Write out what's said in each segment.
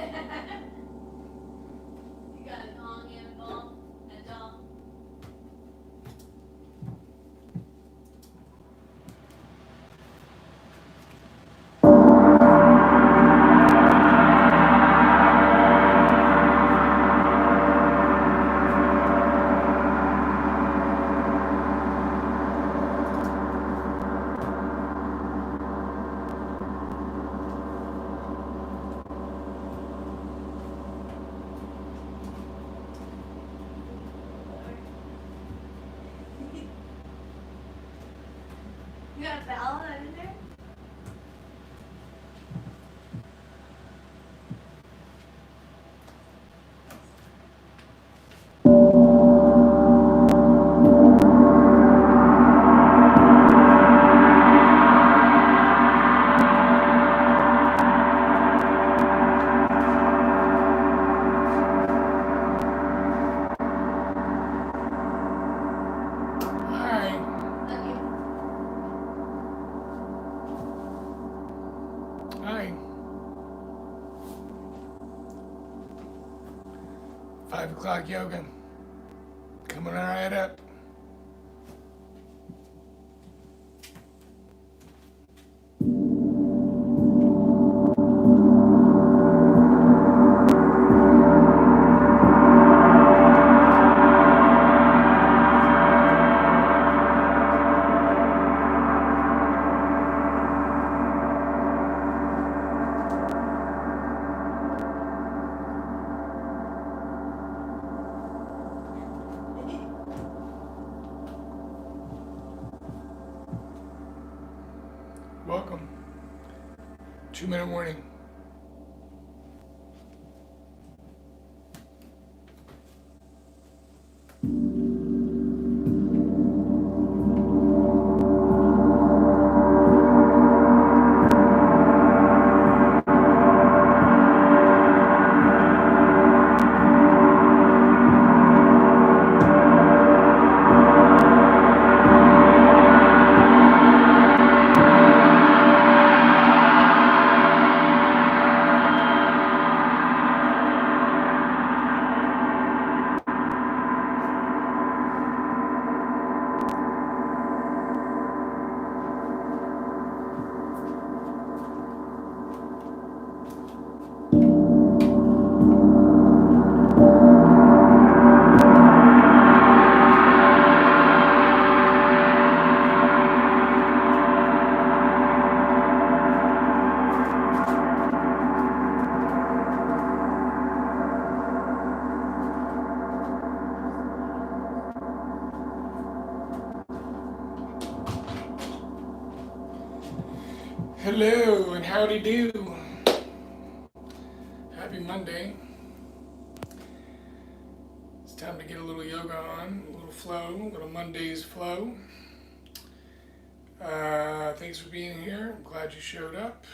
You got a gong and a ball and a doll. You got a ballad in there? Hi. Love you. Hi. 5 o'clock yoga. Coming right up. Welcome. 2 minute warning. Hello and howdy do. Happy Monday. It's time to get a little yoga on, a little flow, a little Monday's flow. Thanks for being here. I'm glad you showed up.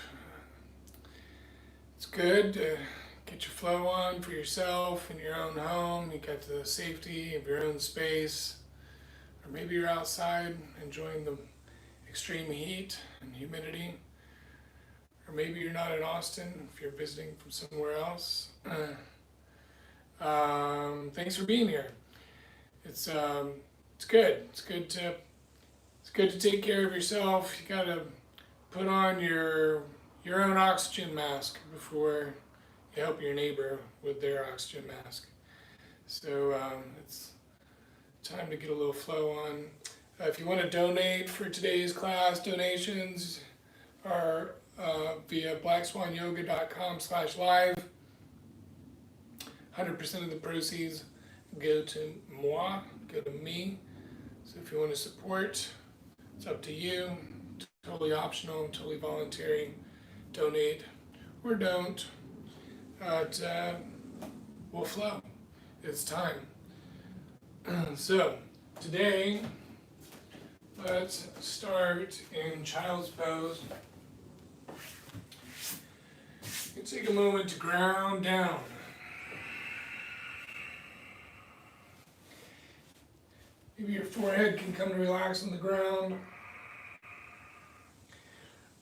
It's good to get your flow on for yourself in your own home. You got the safety of your own space. Or maybe you're outside enjoying the extreme heat and humidity. Or maybe you're not in Austin if you're visiting from somewhere else. Thanks for being here. It's good. It's good to take care of yourself. You gotta put on your own oxygen mask before you help your neighbor with their oxygen mask. So it's time to get a little flow on. If you want to donate for today's class, donations are via blackswanyoga.com/live. 100% of the proceeds go to moi, go to me. So if you want to support, it's up to you. Totally optional, totally voluntary. Donate or don't. But we'll flow. It's time. So today, let's start in child's pose. You take a moment to ground down. Maybe your forehead can come to relax on the ground.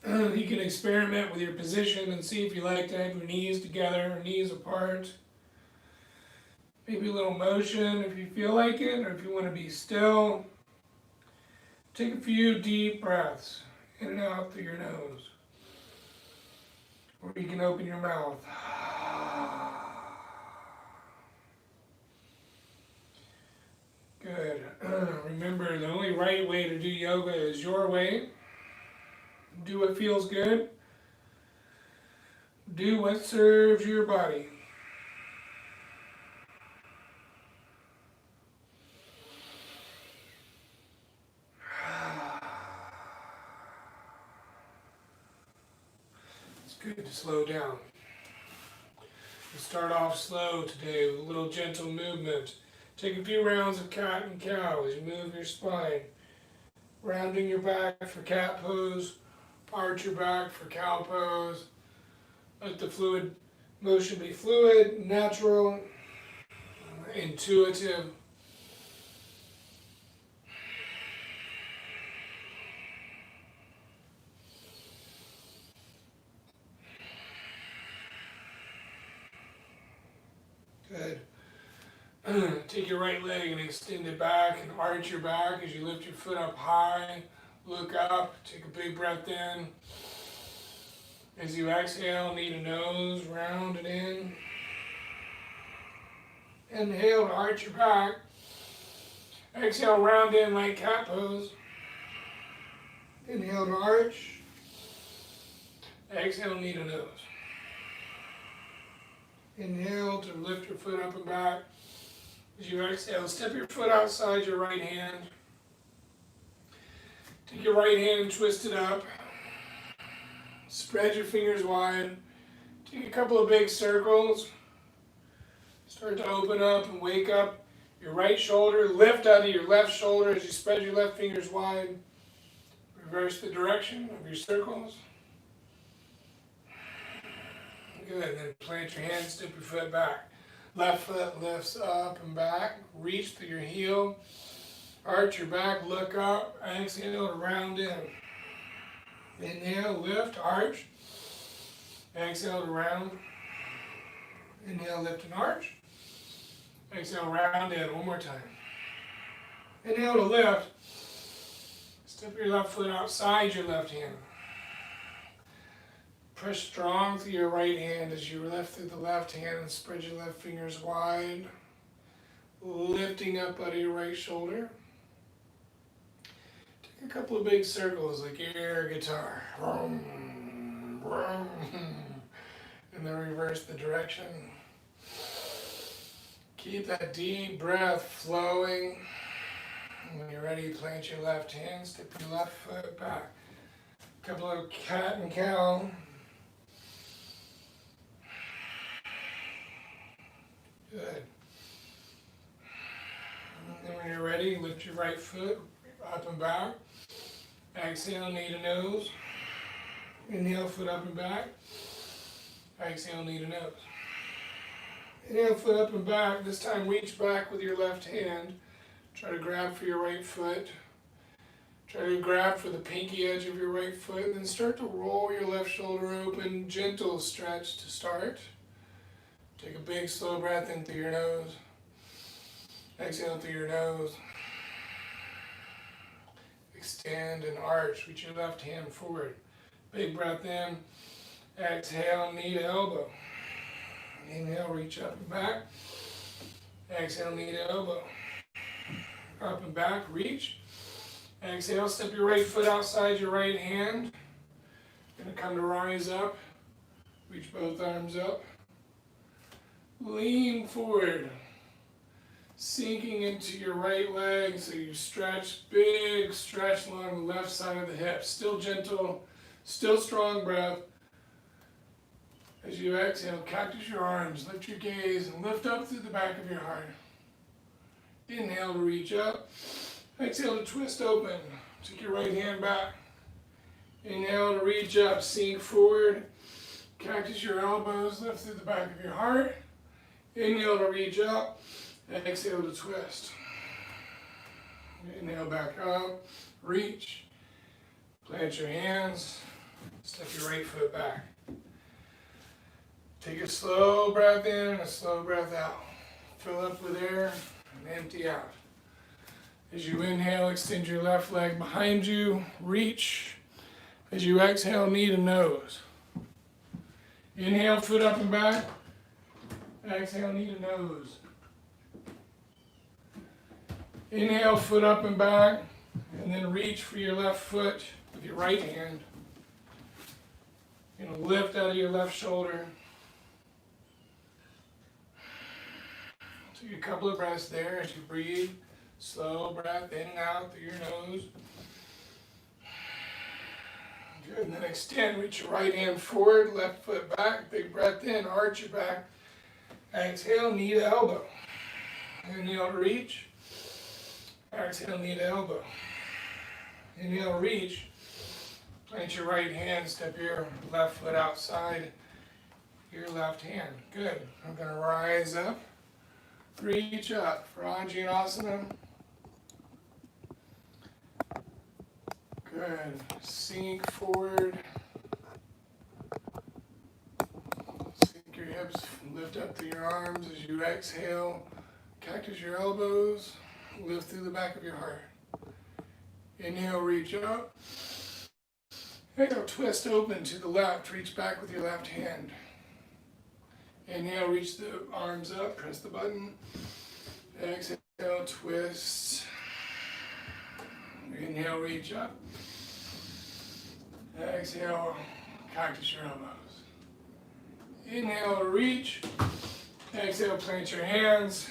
You can experiment with your position and see if you like to have your knees together or knees apart. Maybe a little motion if you feel like it, or if you want to be still. Take a few deep breaths in and out through your nose. Or you can open your mouth. Good. Remember, the only right way to do yoga is your way. Do what feels good. Do what serves your body. It's good to slow down. We'll start off slow today with a little gentle movement. Take a few rounds of cat and cow as you move your spine. Rounding your back for cat pose. Arch your back for cow pose. Let the fluid motion be fluid, natural, intuitive. Good. Take your right leg and extend it back and arch your back as you lift your foot up high. Look up, take a big breath in. As you exhale, knee to nose, round it in. Inhale to arch your back. Exhale, round in like cat pose. Inhale to arch. Exhale, knee to nose. Inhale to lift your foot up and back. As you exhale, step your foot outside your right hand. Take your right hand and twist it up. Spread your fingers wide. Take a couple of big circles. Start to open up and wake up your right shoulder. Lift out of your left shoulder as you spread your left fingers wide. Reverse the direction of your circles. Good. Then plant your hand, step your foot back. Left foot lifts up and back. Reach through your heel. Arch your back, look up. Exhale to round in. Inhale, lift, arch. Exhale to round. Inhale, lift and arch. Exhale, round in. One more time. Inhale to lift. Step your left foot outside your left hand. Press strong through your right hand as you lift through the left hand and spread your left fingers wide. Lifting up out of your right shoulder. Take a couple of big circles like air guitar. And then reverse the direction. Keep that deep breath flowing. When you're ready, plant your left hand, step your left foot back. A couple of cat and cow. Good. And then when you're ready, lift your right foot up and back. Exhale, knee to nose. Inhale, foot up and back. Exhale, knee to nose. Inhale, foot up and back. This time reach back with your left hand. Try to grab for your right foot. Try to grab for the pinky edge of your right foot. And then start to roll your left shoulder open. Gentle stretch to start. Take a big slow breath in through your nose. Exhale through your nose. Extend and arch. Reach your left hand forward. Big breath in. Exhale, knee to elbow. Inhale, reach up and back. Exhale, knee to elbow. Up and back, reach. Exhale, step your right foot outside your right hand. Gonna come to rise up. Reach both arms up. Lean forward. Sinking into your right leg so you stretch, big stretch along the left side of the hips. Still gentle, still strong breath. As you exhale, cactus your arms, lift your gaze, and lift up through the back of your heart. Inhale to reach up. Exhale to twist open. Take your right hand back. Inhale to reach up, sink forward. Cactus your elbows, lift through the back of your heart. Inhale to reach up. Exhale to twist. Inhale back up. Reach. Plant your hands. Step your right foot back. Take a slow breath in and a slow breath out. Fill up with air and empty out. As you inhale, extend your left leg behind you, reach. As you exhale, knee to nose. Inhale, foot up and back. Exhale, knee to nose. Inhale, foot up and back, and then reach for your left foot with your right hand. You're going to lift out of your left shoulder. Take a couple of breaths there as you breathe. Slow breath in and out through your nose. Good, and then extend, reach your right hand forward, left foot back, big breath in, arch your back. Exhale, knee to elbow. Inhale to reach. Exhale, knee to elbow. Inhale, reach. Plant your right hand, step your left foot outside your left hand. Good. I'm going to rise up, reach up for Anjaneyasana. Good. Sink forward. Sink your hips, lift up through your arms as you exhale. Cactus your elbows, lift through the back of your heart. Inhale, reach up. Exhale, twist open to the left, reach back with your left hand. Inhale, reach the arms up, press the button. Exhale, twist. Inhale, reach up. Exhale, cactus your elbows. Inhale, reach. Exhale, plant your hands.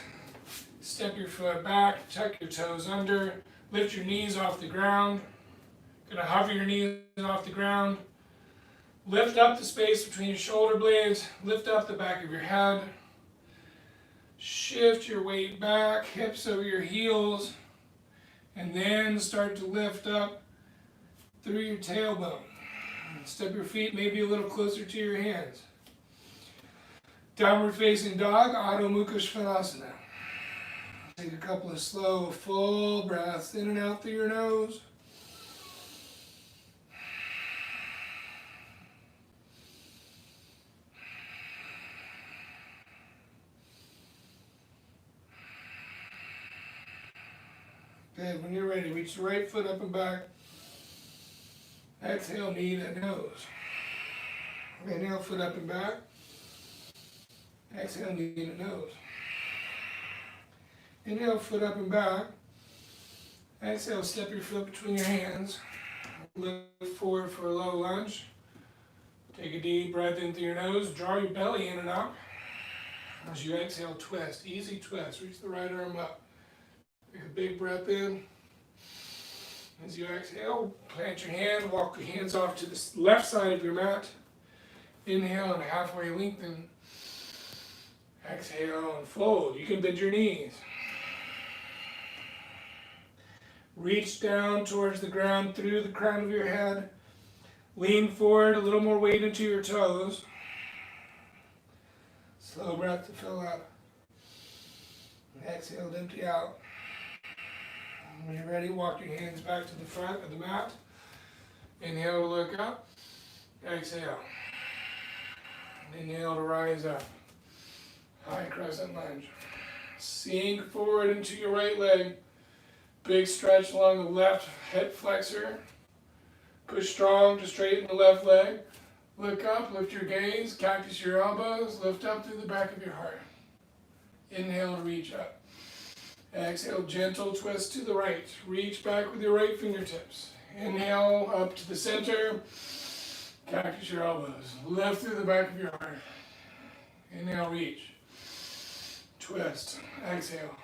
Step your foot back, tuck your toes under. Lift your knees off the ground. Gonna hover your knees off the ground. Lift up the space between your shoulder blades. Lift up the back of your head. Shift your weight back, hips over your heels. And then start to lift up through your tailbone. Step your feet maybe a little closer to your hands. Downward facing dog, Adho Mukha Svanasana. Take a couple of slow, full breaths in and out through your nose. Good. When you're ready, reach the right foot up and back. Exhale, knee to nose. Inhale, foot up and back. Exhale, knee to nose. Inhale, foot up and back. Exhale, step your foot between your hands. Look forward for a low lunge. Take a deep breath in through your nose. Draw your belly in and up. As you exhale, twist. Easy twist. Reach the right arm up. Take a big breath in. As you exhale, plant your hand, walk your hands off to the left side of your mat. Inhale and halfway lengthen. Exhale and fold. You can bend your knees. Reach down towards the ground through the crown of your head. Lean forward, a little more weight into your toes. Slow breath to fill up. Exhale to empty out. When you're ready, walk your hands back to the front of the mat. Inhale to look up. Exhale. Inhale to rise up. High crescent lunge. Sink forward into your right leg. Big stretch along the left hip flexor. Push strong to straighten the left leg. Look up, lift your gaze, cactus your elbows, lift up through the back of your heart. Inhale to reach up. Exhale, gentle twist to the right. Reach back with your right fingertips. Inhale up to the center. Cactus your elbows. Lift through the back of your heart. Inhale, reach. Twist. Exhale.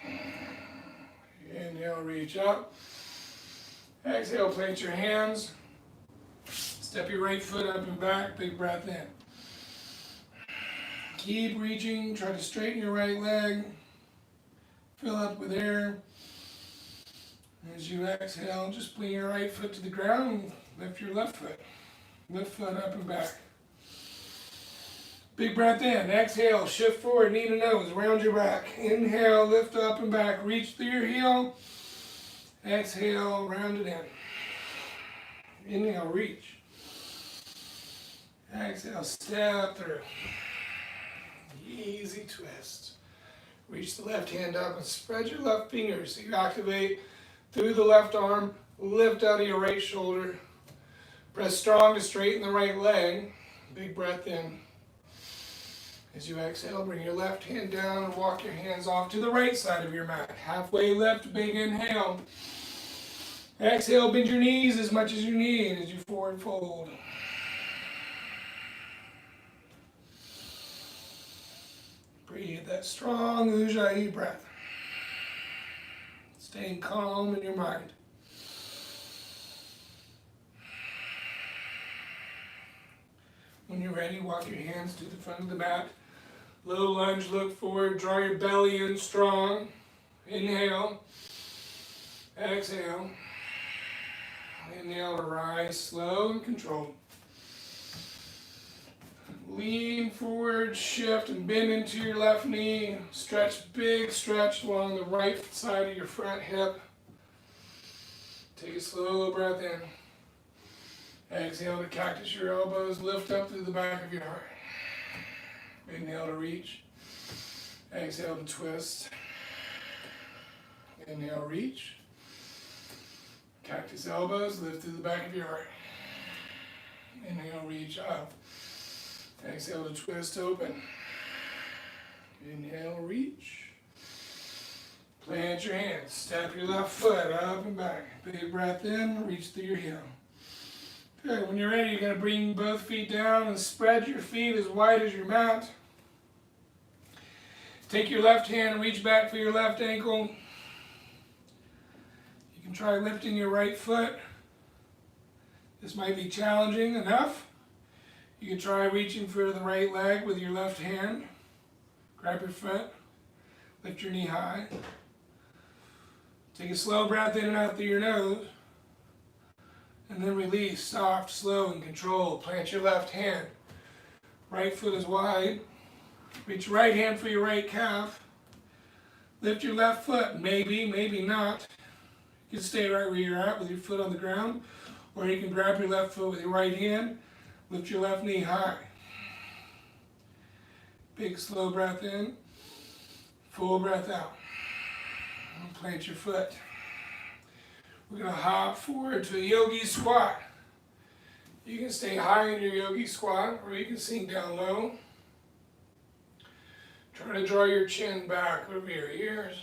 Inhale, reach up. Exhale, plant your hands. Step your right foot up and back. Big breath in. Keep reaching. Try to straighten your right leg. Fill up with air. As you exhale, just bring your right foot to the ground. Lift your left foot. Left foot up and back. Big breath in. Exhale, shift forward, knee to nose, round your back. Inhale, lift up and back. Reach through your heel. Exhale, round it in. Inhale, reach. Exhale, step through. Easy twist. Reach the left hand up and spread your left fingers. So you activate through the left arm, lift out of your right shoulder. Press strong to straighten the right leg. Big breath in. As you exhale, bring your left hand down and walk your hands off to the right side of your mat. Halfway lift, big inhale. Exhale, bend your knees as much as you need as you forward fold. Breathe that strong Ujjayi breath. Staying calm in your mind. When you're ready, walk your hands to the front of the mat. Low lunge, look forward, draw your belly in strong. Inhale. Exhale. Inhale to rise, slow and controlled. Lean forward, shift, and bend into your left knee. Stretch, big stretch along the right side of your front hip. Take a slow breath in. Exhale to cactus your elbows, lift up through the back of your heart. Inhale to reach. Exhale to twist. Inhale, reach. Cactus elbows, lift through the back of your heart. Inhale, reach up. Exhale to twist open. Inhale, reach. Plant your hands. Step your left foot up and back. Big breath in, reach through your heel. Good. When you're ready, you're going to bring both feet down and spread your feet as wide as your mat. Take your left hand and reach back for your left ankle. You can try lifting your right foot. This might be challenging enough. You can try reaching for the right leg with your left hand. Grab your foot. Lift your knee high. Take a slow breath in and out through your nose. And then release, soft, slow, and controlled. Plant your left hand. Right foot is wide. Reach your right hand for your right calf. Lift your left foot. Maybe, maybe not. You can stay right where you're at with your foot on the ground. Or you can grab your left foot with your right hand. Lift your left knee high. Big slow breath in. Full breath out. And plant your foot. We're going to hop forward to a yogi squat. You can stay high in your yogi squat or you can sink down low. Try to draw your chin back over your ears.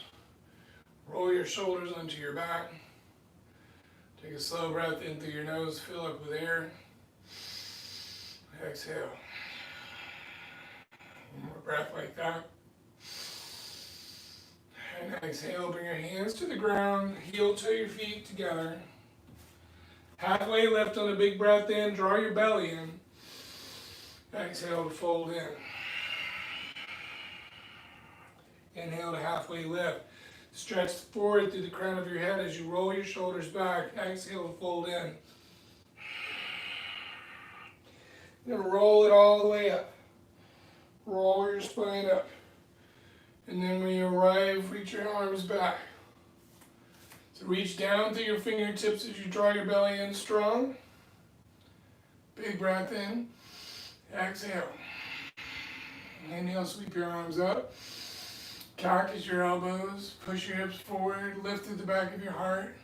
Roll your shoulders onto your back. Take a slow breath in through your nose, fill up with air. Exhale. One more breath like that. And exhale, bring your hands to the ground, heel to your feet together. Halfway lift on a big breath in, draw your belly in. Exhale to fold in. Inhale to halfway lift. Stretch forward through the crown of your head as you roll your shoulders back. Exhale to fold in. You're going to roll it all the way up. Roll your spine up. And then when you arrive, reach your arms back. So reach down through your fingertips as you draw your belly in strong. Big breath in. Exhale. Inhale, sweep your arms up. Cactus your elbows. Push your hips forward. Lift through the back of your heart.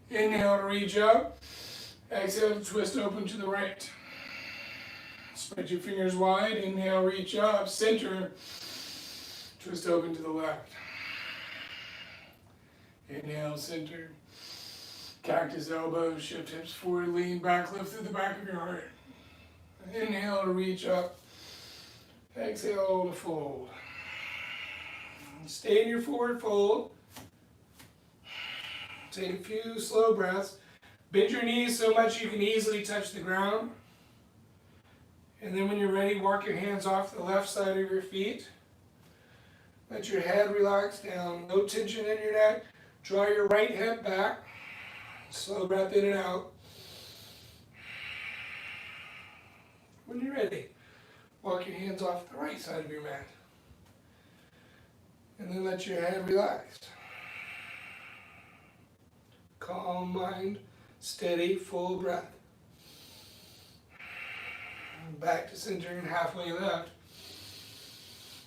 Inhale to reach up. Exhale to twist open to the right. Spread your fingers wide. Inhale, reach up. Center. Twist open to the left. Inhale, center. Cactus elbows, shift hips forward, lean back, lift through the back of your heart. Inhale to reach up. Exhale to fold. Stay in your forward fold. Take a few slow breaths. Bend your knees so much you can easily touch the ground. And then when you're ready, walk your hands off the left side of your feet. Let your head relax down. No tension in your neck. Draw your right hip back. Slow breath in and out. When you're ready, walk your hands off the right side of your mat. And then let your head relax. Calm mind, steady, full breath. Back to center and halfway left.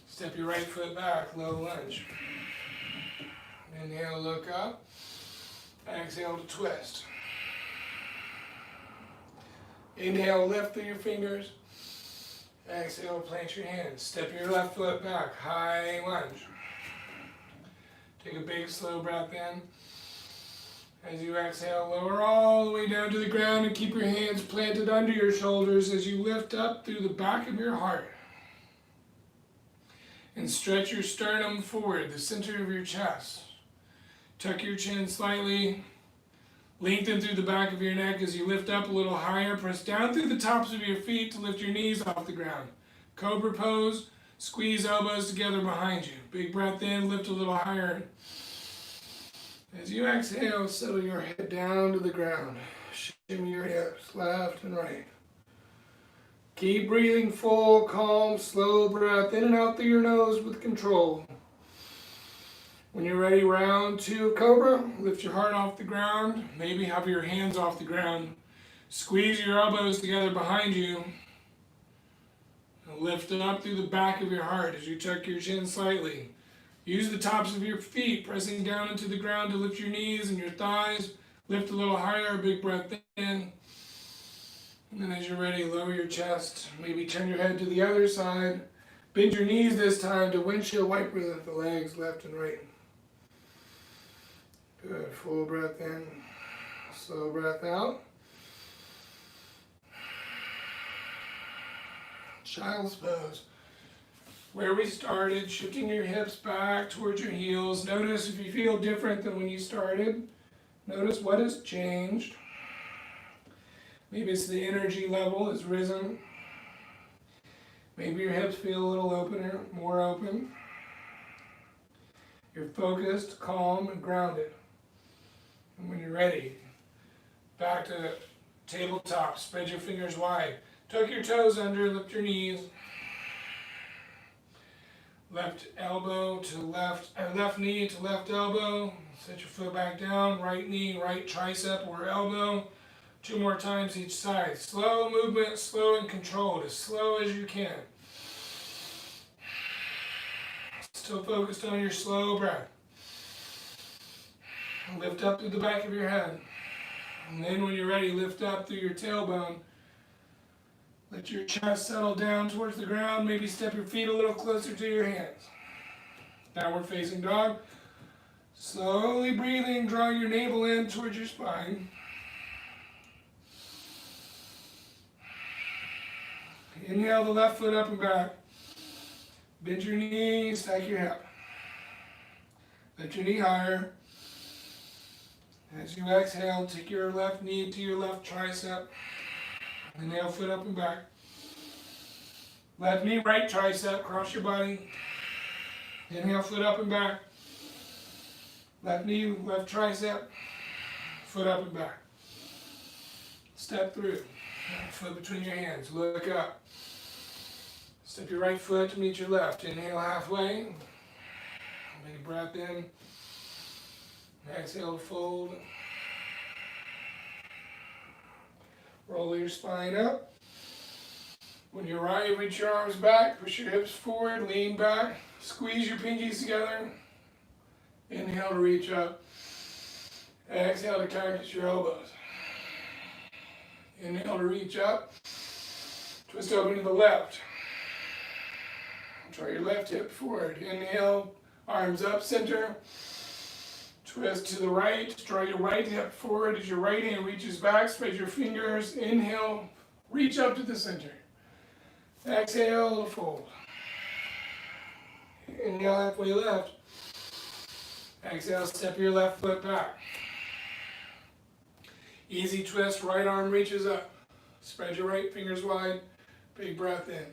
Step your right foot back, low lunge. Inhale, look up. Exhale to twist. Inhale, lift through your fingers. Exhale, plant your hands. Step your left foot back, high lunge. Take a big, slow breath in. As you exhale, lower all the way down to the ground and keep your hands planted under your shoulders as you lift up through the back of your heart. And stretch your sternum forward, the center of your chest. Tuck your chin slightly. Lengthen through the back of your neck as you lift up a little higher. Press down through the tops of your feet to lift your knees off the ground. Cobra pose. Squeeze elbows together behind you. Big breath in, lift a little higher. As you exhale, settle your head down to the ground. Shimmy your hips left and right. Keep breathing full, calm, slow breath in and out through your nose with control. When you're ready, round two of Cobra. Lift your heart off the ground. Maybe have your hands off the ground. Squeeze your elbows together behind you. And lift it up through the back of your heart as you tuck your chin slightly. Use the tops of your feet, pressing down into the ground to lift your knees and your thighs. Lift a little higher, big breath in. And then as you're ready, lower your chest. Maybe turn your head to the other side. Bend your knees this time to windshield wiper the legs left and right. Good. Full breath in. Slow breath out. Child's pose. Where we started, shifting your hips back towards your heels. Notice if you feel different than when you started. Notice what has changed. Maybe it's the energy level has risen. Maybe your hips feel a little opener, more open. You're focused, calm, and grounded. And when you're ready, back to tabletop. Spread your fingers wide. Tuck your toes under, lift your knees. Left elbow to left, left knee to left elbow. Set your foot back down. Right knee, right tricep or elbow. 2 more times each side. Slow movement, slow and controlled, as slow as you can. Still focused on your slow breath. Lift up through the back of your head. And then when you're ready, lift up through your tailbone. Let your chest settle down towards the ground. Maybe step your feet a little closer to your hands. Downward facing dog. Slowly breathing, draw your navel in towards your spine. Inhale the left foot up and back. Bend your knee, stack your hip. Lift your knee higher. As you exhale, take your left knee to your left tricep. Inhale, foot up and back. Left knee, right tricep, cross your body. Inhale, foot up and back. Left knee, left tricep, foot up and back. Step through. Foot between your hands, look up. Step your right foot to meet your left. Inhale halfway. Make a breath in. Exhale to fold. Roll your spine up. When you're right, reach your arms back. Push your hips forward. Lean back. Squeeze your pinkies together. Inhale to reach up. Exhale to cactus your elbows. Inhale to reach up. Twist open to the left. Draw your left hip forward. Inhale, arms up, center. Twist to the right. Draw your right hip forward as your right hand reaches back. Spread your fingers. Inhale, reach up to the center. Exhale to fold. Inhale, halfway left. Exhale, step your left foot back. Easy twist, right arm reaches up. Spread your right fingers wide. Big breath in.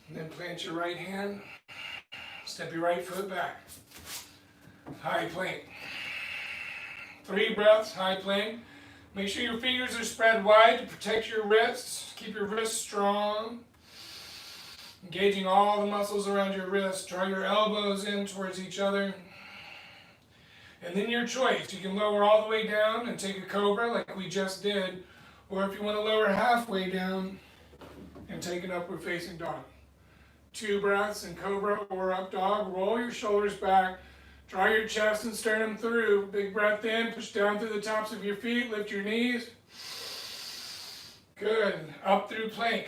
And then plant your right hand. Step your right foot back. High plank. 3 breaths, high plank. Make sure your fingers are spread wide to protect your wrists. Keep your wrists strong. Engaging all the muscles around your wrists. Draw your elbows in towards each other. And then your choice. You can lower all the way down and take a cobra like we just did. Or if you want to lower halfway down, and take an upward facing dog. 2 breaths in cobra or up dog. Roll your shoulders back. Draw your chest and sternum through. Big breath in. Push down through the tops of your feet. Lift your knees. Good. Up through plank.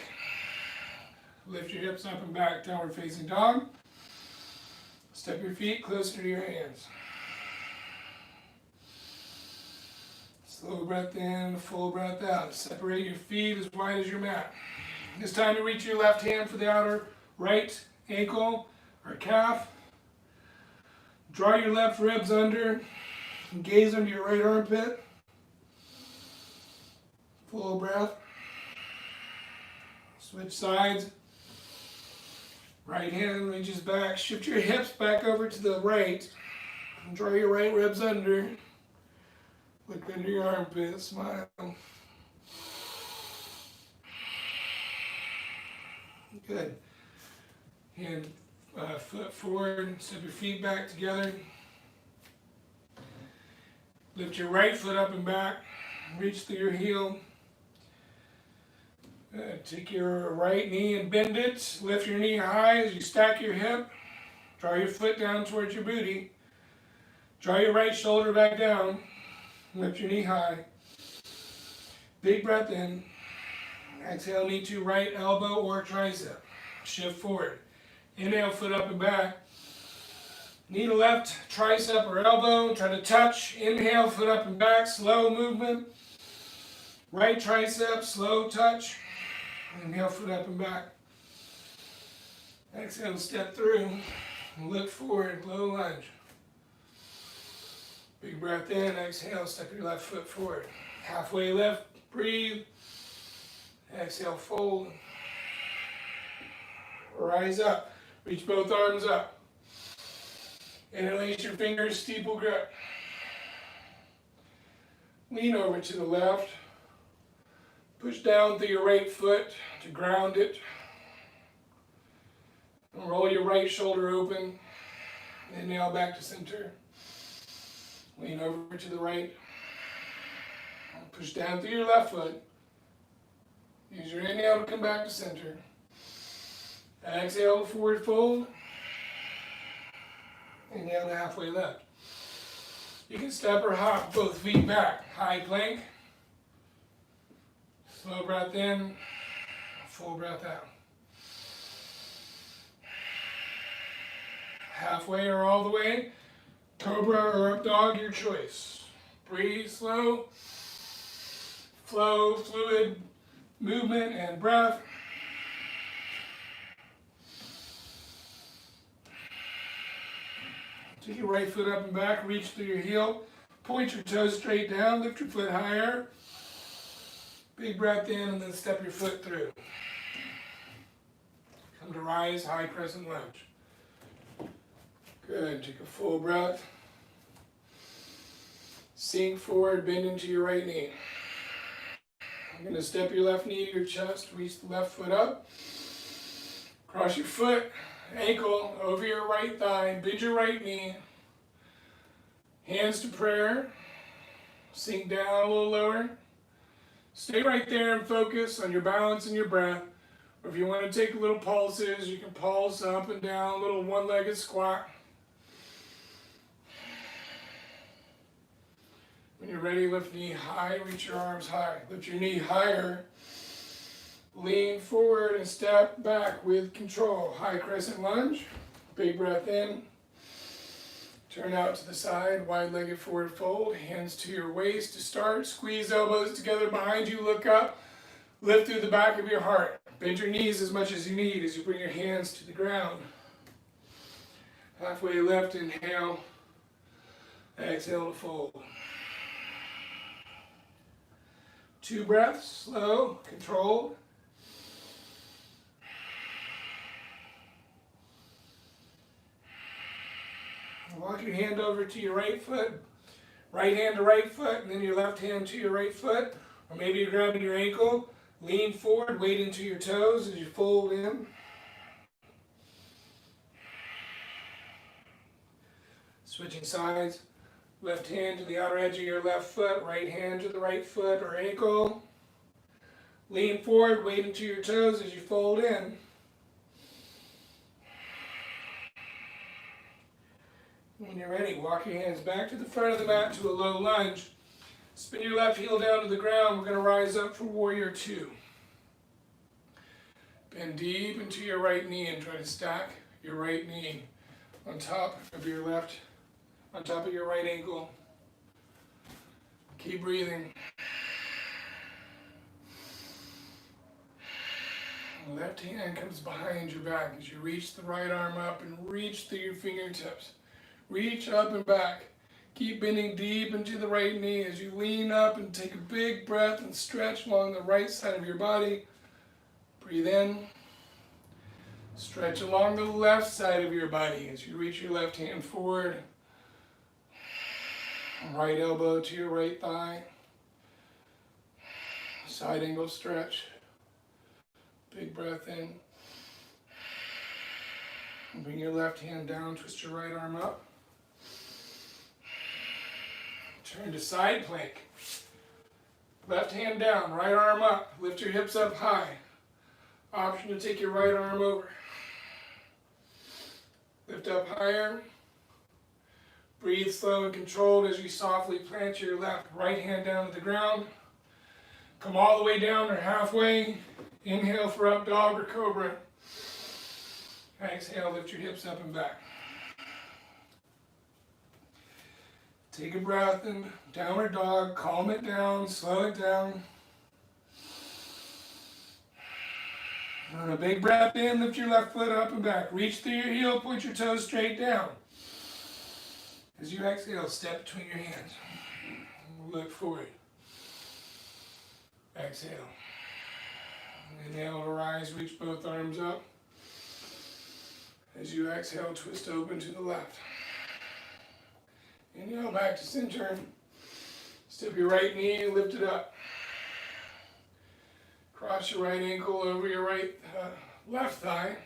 Lift your hips up and back. Downward facing dog. Step your feet closer to your hands. Slow breath in, full breath out. Separate your feet as wide as your mat. It's time to reach your left hand for the outer right ankle or calf. Draw your left ribs under and gaze under your right armpit. Full breath. Switch sides. Right hand reaches back. Shift your hips back over to the right. And draw your right ribs under. Look under your armpit. Smile. Good. Hand foot forward. Step your feet back together. Lift your right foot up and back. Reach through your heel. Take your right knee and bend it. Lift your knee high as you stack your hip. Draw your foot down towards your booty. Draw your right shoulder back down. Lift your knee high. Big breath in. Exhale, knee to right elbow or tricep. Shift forward. Inhale, foot up and back. Knee to left, tricep or elbow. Try to touch. Inhale, foot up and back. Slow movement. Right tricep, slow touch. Inhale, foot up and back. Exhale, step through. Look forward, low lunge. Big breath in. Exhale, step your left foot forward. Halfway lift, breathe. Exhale, fold. Rise up. Reach both arms up. Interlace your fingers, steeple grip. Lean over to the left. Push down through your right foot to ground it. And roll your right shoulder open. Inhale back to center. Lean over to the right. Push down through your left foot. Use your inhale to come back to center. Exhale to forward fold. Inhale to halfway lift. You can step or hop both feet back. High plank. Slow breath in. Full breath out. Halfway or all the way. Cobra or up dog, your choice. Breathe slow. Flow, fluid, movement, and breath. Take your right foot up and back, reach through your heel, point your toes straight down, lift your foot higher. Big breath in and then step your foot through. Come to rise, high crescent lunge. Good, take a full breath. Sink forward, bend into your right knee. You're going to step your left knee to your chest, reach the left foot up. Cross your foot, ankle over your right thigh, bend your right knee. Hands to prayer. Sink down a little lower. Stay right there and focus on your balance and your breath. Or if you want to take little pulses, you can pulse up and down, a little one-legged squat. When you're ready, lift knee high, reach your arms high. Lift your knee higher. Lean forward and step back with control. High crescent lunge. Big breath in. Turn out to the side, wide-legged forward fold. Hands to your waist to start. Squeeze elbows together behind you. Look up. Lift through the back of your heart. Bend your knees as much as you need as you bring your hands to the ground. Halfway lift, inhale. Exhale to fold. 2 breaths, slow, controlled. Walk your hand over to your right foot, right hand to right foot, and then your left hand to your right foot. Or maybe you're grabbing your ankle. Lean forward, weight into your toes as you fold in. Switching sides. Left hand to the outer edge of your left foot, right hand to the right foot or ankle. Lean forward, weight into your toes as you fold in. When you're ready, walk your hands back to the front of the mat to a low lunge. Spin your left heel down to the ground. We're going to rise up for warrior two. Bend deep into your right knee and try to stack your right knee on top of your left, on top of your right ankle. Keep breathing. Left hand comes behind your back as you reach the right arm up and reach through your fingertips. Reach up and back. Keep bending deep into the right knee as you lean up and take a big breath and stretch along the right side of your body. Breathe in. Stretch along the left side of your body as you reach your left hand forward. Right elbow to your right thigh. Side angle stretch. Big breath in. Bring your left hand down, twist your right arm up. Turn to side plank. Left hand down, right arm up. Lift your hips up high. Option to take your right arm over. Lift up higher. Breathe slow and controlled as you softly plant your left right hand down to the ground. Come all the way down or halfway. Inhale for up dog or cobra. Exhale, lift your hips up and back. Take a breath in, downward dog, calm it down, slow it down. And a big breath in, lift your left foot up and back. Reach through your heel, point your toes straight down. As you exhale, step between your hands. Look forward. Exhale. Inhale to rise, reach both arms up. As you exhale, twist open to the left. Inhale back to center. Step your right knee, lift it up. Cross your right ankle over your left thigh.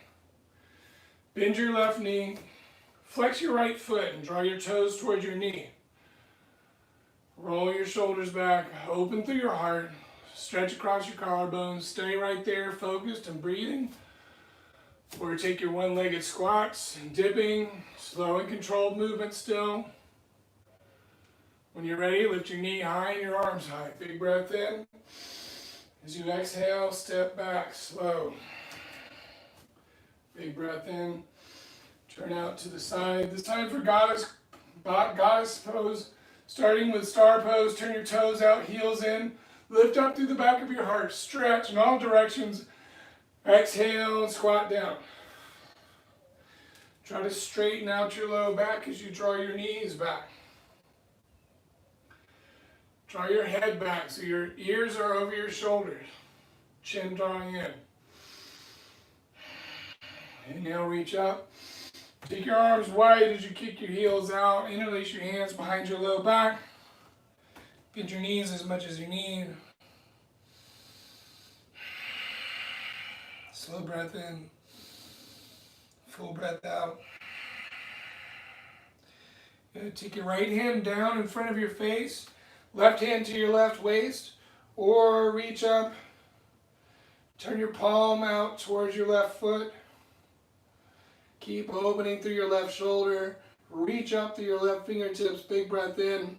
Bend your left knee. Flex your right foot and draw your toes towards your knee. Roll your shoulders back, open through your heart. Stretch across your collarbones. Stay right there, focused and breathing. Or take your one-legged squats, dipping, slow and controlled movement still. When you're ready, lift your knee high and your arms high. Big breath in. As you exhale, step back, slow. Big breath in. Turn out to the side. This time for goddess pose. Starting with star pose, turn your toes out, heels in. Lift up through the back of your heart. Stretch in all directions. Exhale and squat down. Try to straighten out your low back as you draw your knees back. Draw your head back so your ears are over your shoulders. Chin drawing in. Inhale, reach up. Take your arms wide as you kick your heels out. Interlace your hands behind your low back. Bend your knees as much as you need. Slow breath in. Full breath out. Take your right hand down in front of your face. Left hand to your left waist. Or reach up. Turn your palm out towards your left foot. Keep opening through your left shoulder. Reach up through your left fingertips. Big breath in.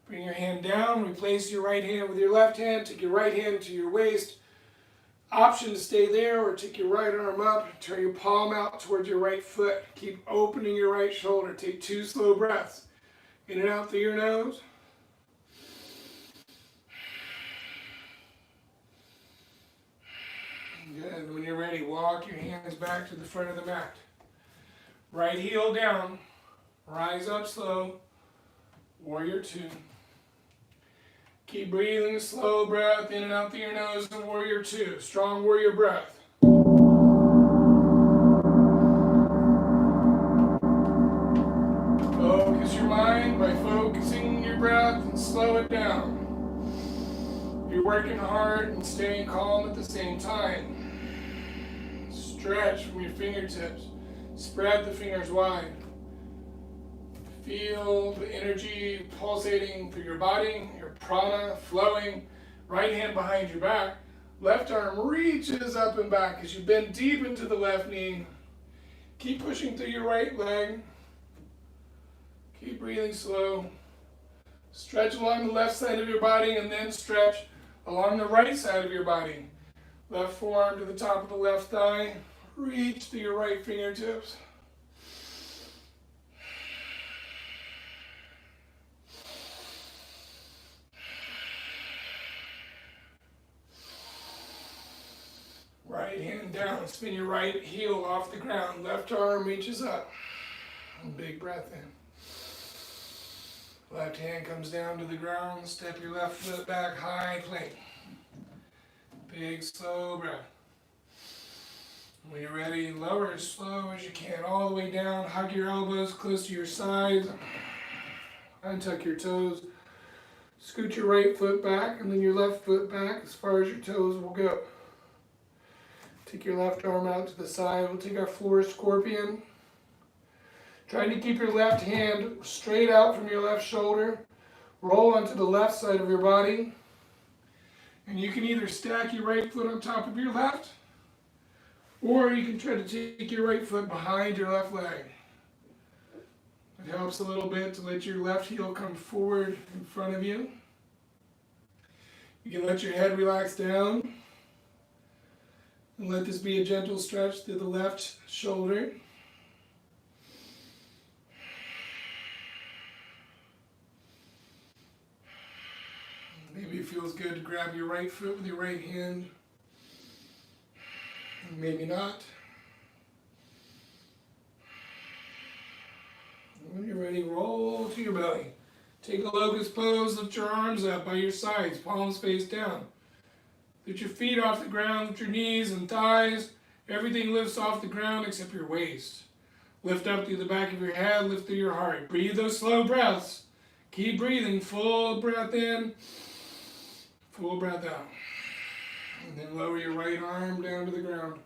Bring your hand down. Replace your right hand with your left hand. Take your right hand to your waist. Option to stay there or take your right arm up. Turn your palm out towards your right foot. Keep opening your right shoulder. Take 2 slow breaths. In and out through your nose. Good. When you're ready, walk your hands back to the front of the mat. Right heel down. Rise up slow. Warrior two. Keep breathing, slow breath in and out through your nose in warrior two. Strong warrior breath. Focus your mind by focusing your breath and slow it down. You're working hard and staying calm at the same time. Stretch from your fingertips. Spread the fingers wide. Feel the energy pulsating through your body, your prana flowing Right hand behind your back. Left arm reaches up and back as you bend deep into the left knee. Keep pushing through your right leg. Keep breathing slow. Stretch along the left side of your body and then stretch along the right side of your body. Left forearm to the top of the left thigh. Reach to your right fingertips. Right hand down. Spin your right heel off the ground. Left arm reaches up. Big breath in. Left hand comes down to the ground. Step your left foot back, high plank. Big slow breath. When you're ready, lower as slow as you can, all the way down. Hug your elbows close to your sides. Untuck your toes. Scoot your right foot back and then your left foot back as far as your toes will go. Take your left arm out to the side. We'll take our floor scorpion. Trying to keep your left hand straight out from your left shoulder. Roll onto the left side of your body. And you can either stack your right foot on top of your left, or you can try to take your right foot behind your left leg. It helps a little bit to let your left heel come forward in front of you. You can let your head relax down. And let this be a gentle stretch through the left shoulder. Maybe it feels good to grab your right foot with your right hand. Maybe not. When you're ready, roll to your belly. Take a locust pose, lift your arms up by your sides, palms face down. Lift your feet off the ground, lift your knees and thighs. Everything lifts off the ground except your waist. Lift up through the back of your head, lift through your heart. Breathe those slow breaths. Keep breathing, full breath in, full breath out. And then lower your right arm down to the ground.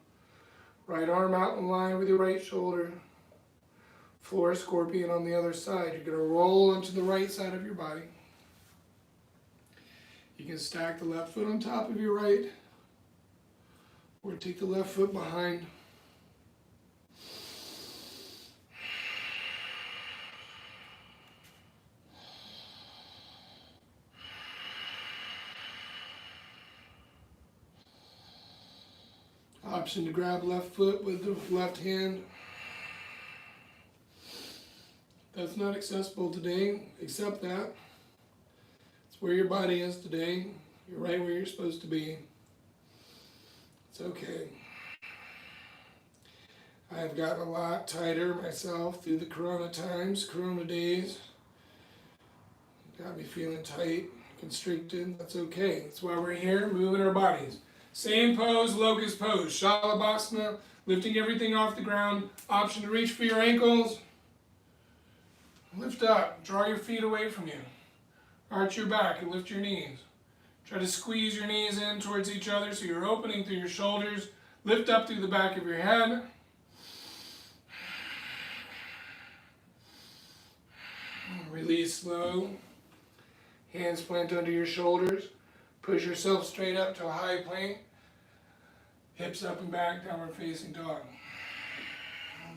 Right arm out in line with your right shoulder. Floor scorpion on the other side. You're going to roll onto the right side of your body. You can stack the left foot on top of your right, or take the left foot behind. Option to grab left foot with the left hand. That's not accessible today. Accept that. It's where your body is today. You're right where you're supposed to be. It's okay. I've gotten a lot tighter myself through the Corona times, Corona days. Got me feeling tight, constricted. That's okay. That's why we're here, moving our bodies. Same pose, locust pose, Shalabhasana, lifting everything off the ground. Option to reach for your ankles. Lift up, draw your feet away from you. Arch your back and lift your knees. Try to squeeze your knees in towards each other so you're opening through your shoulders. Lift up through the back of your head. Release slow. Hands plant under your shoulders. Push yourself straight up to a high plank. Hips up and back, downward facing dog.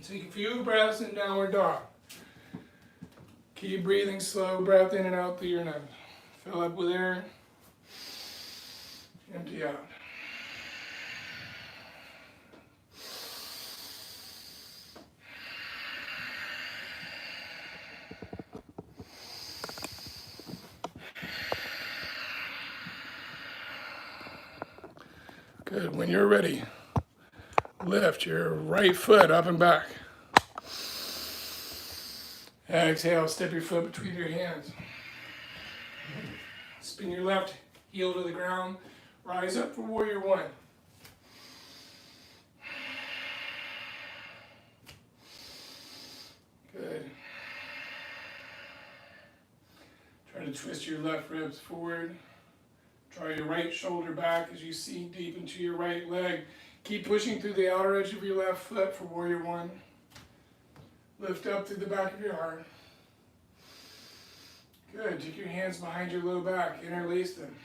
Take a few breaths in downward dog. Keep breathing slow, breath in and out through your nose. Fill up with air. Empty out. Good. When you're ready, lift your right foot up and back. Exhale, step your foot between your hands. Spin your left heel to the ground. Rise up for warrior one. Good. Try to twist your left ribs forward. Draw your right shoulder back as you sink deep into your right leg. Keep pushing through the outer edge of your left foot for warrior one. Lift up through the back of your heart. Good. Take your hands behind your low back. Interlace them.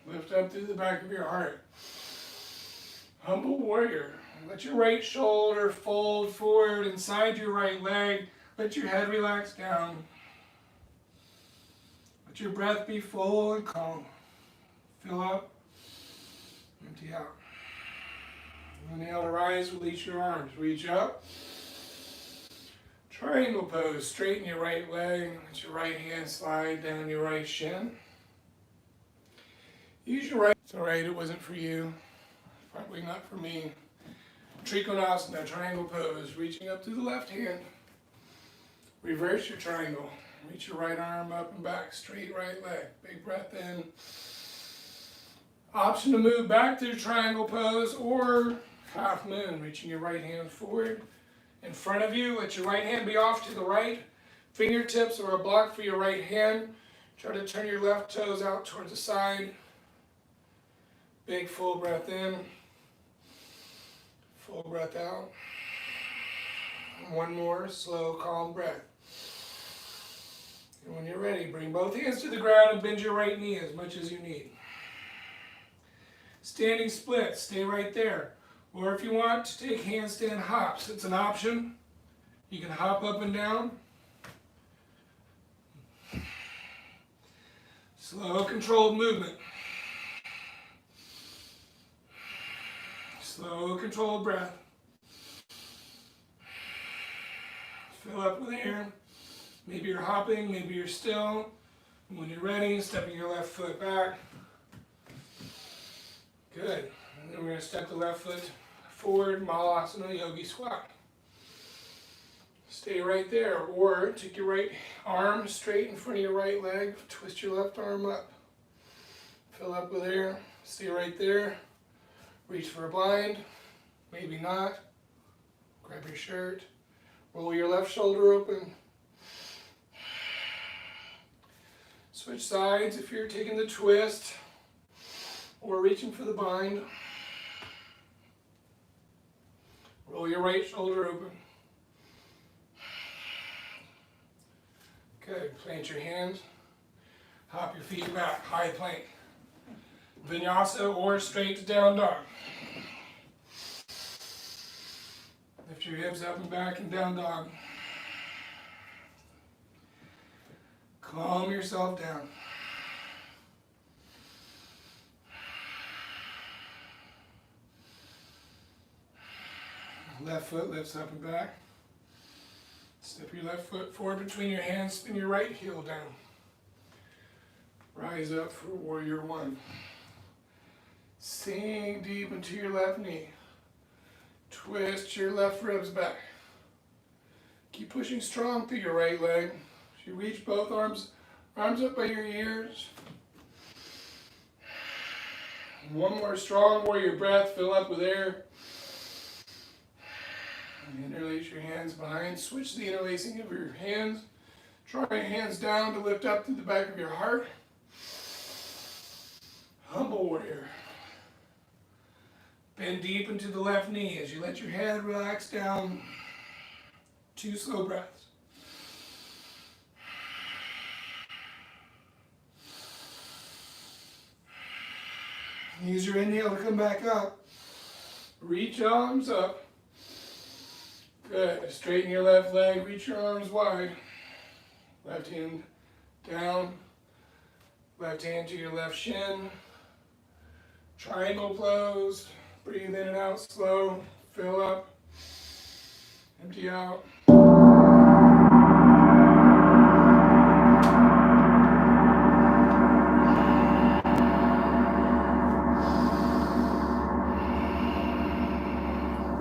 Lift up through the back of your heart. Humble warrior. Let your right shoulder fold forward inside your right leg. Let your head relax down. Let your breath be full and calm. Fill up, empty out. Inhale to rise, release your arms. Reach up. Triangle pose. Straighten your right leg. Let your right hand slide down your right shin. Use your right. It's alright, it wasn't for you. Probably not for me. Trikonasana, triangle pose. Reaching up through the left hand. Reverse your triangle. Reach your right arm up and back. Straight right leg. Big breath in. Option to move back through triangle pose or half moon. Reaching your right hand forward. In front of you, let your right hand be off to the right. Fingertips are a block for your right hand. Try to turn your left toes out towards the side. Big full breath in. Full breath out. One more slow, calm breath. And when you're ready, bring both hands to the ground and bend your right knee as much as you need. Standing split, stay right there. Or if you want to take handstand hops, it's an option. You can hop up and down. Slow, controlled movement. Slow, controlled breath. Fill up with air. Maybe you're hopping, maybe you're still. And when you're ready, stepping your left foot back. Good. And then we're going to step the left foot forward, Malasana Yogi Squat. Stay right there. Or take your right arm straight in front of your right leg. Twist your left arm up. Fill up with air. Stay right there. Reach for a blind. Maybe not. Grab your shirt. Roll your left shoulder open. Switch sides if you're taking the twist or reaching for the bind. Roll your right shoulder open. Good. Plant your hands. Hop your feet back. High plank. Vinyasa or straight to down dog. Lift your hips up and back and down dog. Calm yourself down. Left foot lifts up and back. Step your left foot forward between your hands, spin your right heel down. Rise up for warrior one. Sink deep into your left knee. Twist your left ribs back. Keep pushing strong through your right leg. As you reach both arms up by your ears. One more strong warrior breath. Fill up with air. Interlace your hands behind. Switch the interlacing of your hands. Draw your hands down to lift up through the back of your heart. Humble warrior. Bend deep into the left knee as you let your head relax down. 2 slow breaths. Use your inhale to come back up. Reach arms up. Good. Straighten your left leg. Reach your arms wide. Left hand down. Left hand to your left shin. Triangle closed. Breathe in and out slow. Fill up. Empty out.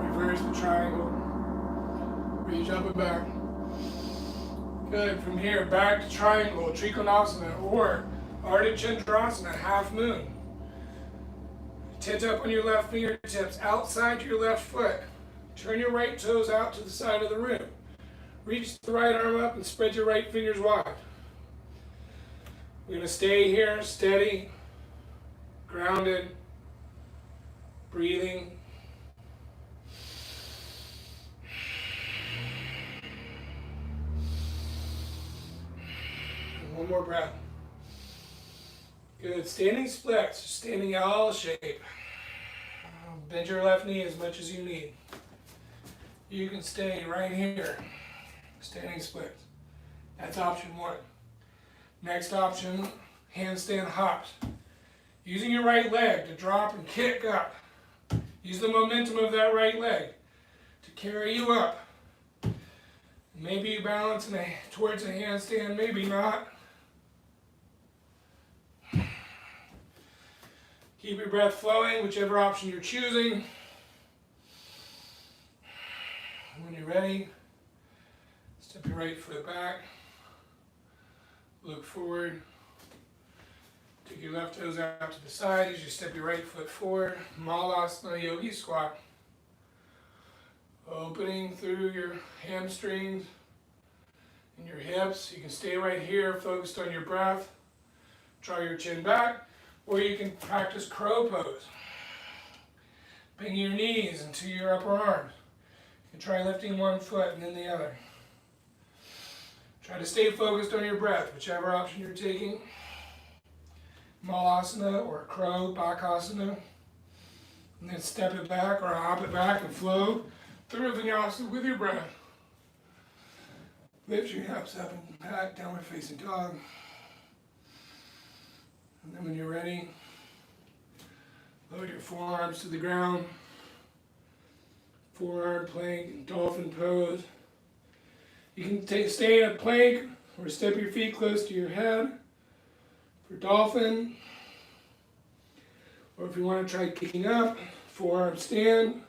Reverse the triangle. Reach up and back. Good. From here, back to triangle, Trikonasana, or Ardha Chandrasana, half moon. Tent up on your left fingertips, outside your left foot. Turn your right toes out to the side of the room. Reach the right arm up and spread your right fingers wide. We're going to stay here, steady, grounded, breathing. And one more breath. Good. Standing splits, standing L shape. Bend your left knee as much as you need. You can stay right here, standing splits. That's option one. Next option, handstand hops. Using your right leg to drop and kick up. Use the momentum of that right leg to carry you up. Maybe you balance towards a handstand, maybe not. Keep your breath flowing, whichever option you're choosing. When you're ready, step your right foot back, look forward, take your left toes out to the side as you step your right foot forward. Malasana Yogi Squat. Opening through your hamstrings and your hips. You can stay right here, focused on your breath. Draw your chin back, or you can practice crow pose. Bring your knees into your upper arms. You can try lifting one foot and then the other. Try to stay focused on your breath, whichever option you're taking. Malasana or crow, Bakasana. And then step it back or hop it back and flow through vinyasa with your breath. Lift your hips up and back, downward facing dog. And then when you're ready, lower your forearms to the ground. Forearm plank, dolphin pose. You can stay in a plank or step your feet close to your head for dolphin. Or if you want to try kicking up, forearm stand.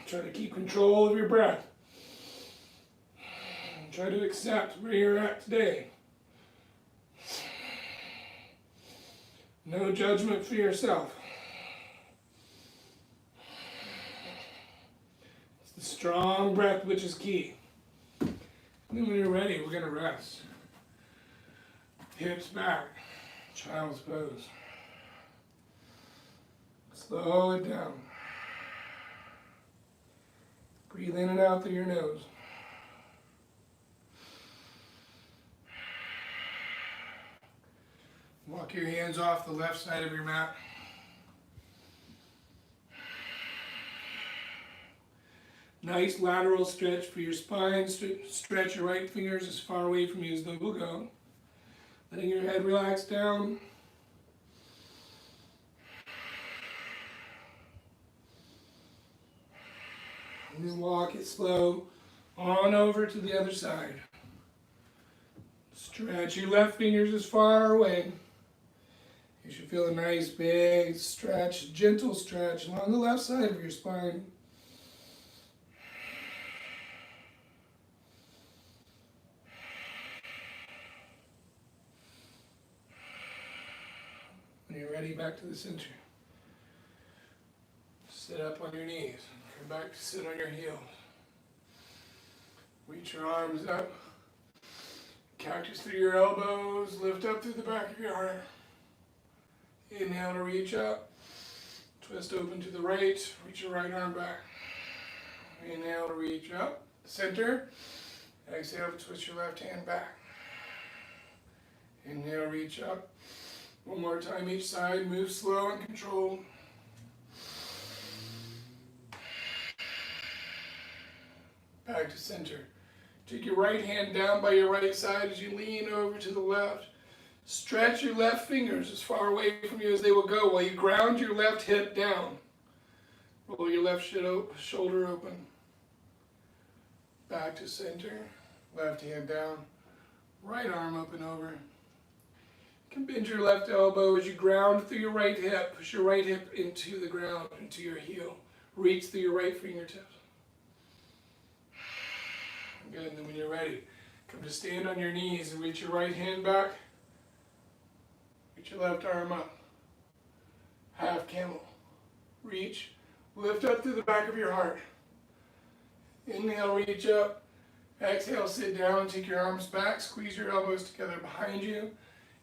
Try to keep control of your breath. Try to accept where you're at today. No judgment for yourself. It's the strong breath which is key. And then when you're ready, we're going to rest. Hips back, child's pose. Slow it down. Breathe in and out through your nose. Walk your hands off the left side of your mat. Nice lateral stretch for your spine. Stretch your right fingers as far away from you as they will go. Letting your head relax down. And then walk it slow on over to the other side. Stretch your left fingers as far away. You should feel a nice big stretch, gentle stretch along the left side of your spine. When you're ready, back to the center. Sit up on your knees. Come back to sit on your heels. Reach your arms up. Cactus through your elbows. Lift up through the back of your heart. Inhale to reach up. Twist open to the right. Reach your right arm back. Inhale to reach up. Center. Exhale to twist your left hand back. Inhale, reach up. One more time each side. Move slow and controlled. Back to center. Take your right hand down by your right side as you lean over to the left. Stretch your left fingers as far away from you as they will go while you ground your left hip down. Roll your left shoulder open. Back to center. Left hand down. Right arm up and over. You can bend your left elbow as you ground through your right hip. Push your right hip into the ground, into your heel. Reach through your right fingertips. Good, and then when you're ready, come to stand on your knees and reach your right hand back. Reach your left arm up. Half camel. Reach. Lift up through the back of your heart. Inhale, reach up. Exhale, sit down. Take your arms back. Squeeze your elbows together behind you.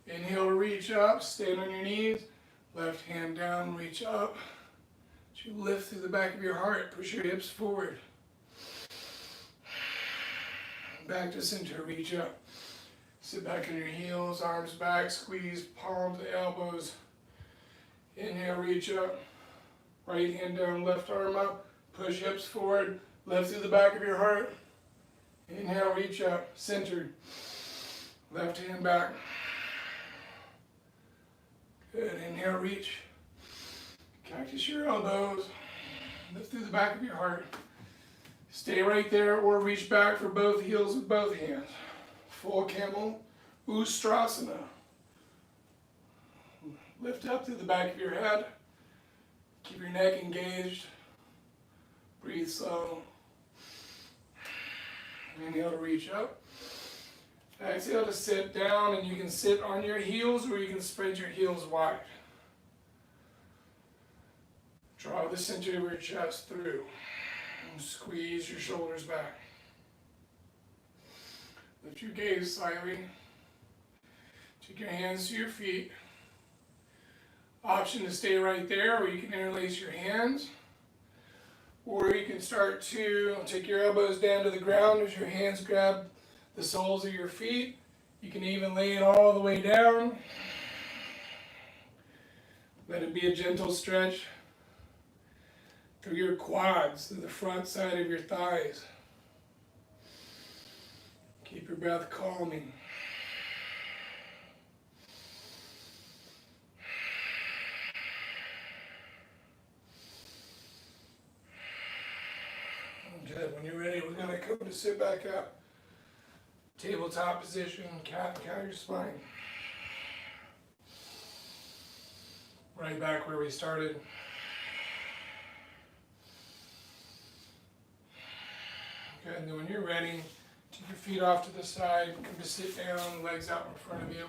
Inhale to reach up. Stand on your knees. Left hand down. Reach up. As you lift through the back of your heart, push your hips forward. Back to center. Reach up. Sit back on your heels, arms back, squeeze palms, elbows. Inhale, reach up. Right hand down, left arm up. Push hips forward, lift through the back of your heart. Inhale, reach up, centered. Left hand back. Good, inhale, reach. Cactus your elbows. Lift through the back of your heart. Stay right there or reach back for both heels with both hands. Full camel, Ustrasana. Lift up through the back of your head. Keep your neck engaged. Breathe slow. Inhale to reach up. Exhale to sit down, and you can sit on your heels or you can spread your heels wide. Draw the center of your chest through. And squeeze your shoulders back. Lift your gaze slightly. Take your hands to your feet. Option to stay right there, or you can interlace your hands. Or you can start to take your elbows down to the ground as your hands grab the soles of your feet. You can even lay it all the way down. Let it be a gentle stretch through your quads, to the front side of your thighs. Keep your breath calming. Good. When you're ready, we're going to come to sit back up. Tabletop position, cat and cow your spine. Right back where we started. Good. And then when you're ready, take your feet off to the side, come to sit down, legs out in front of you.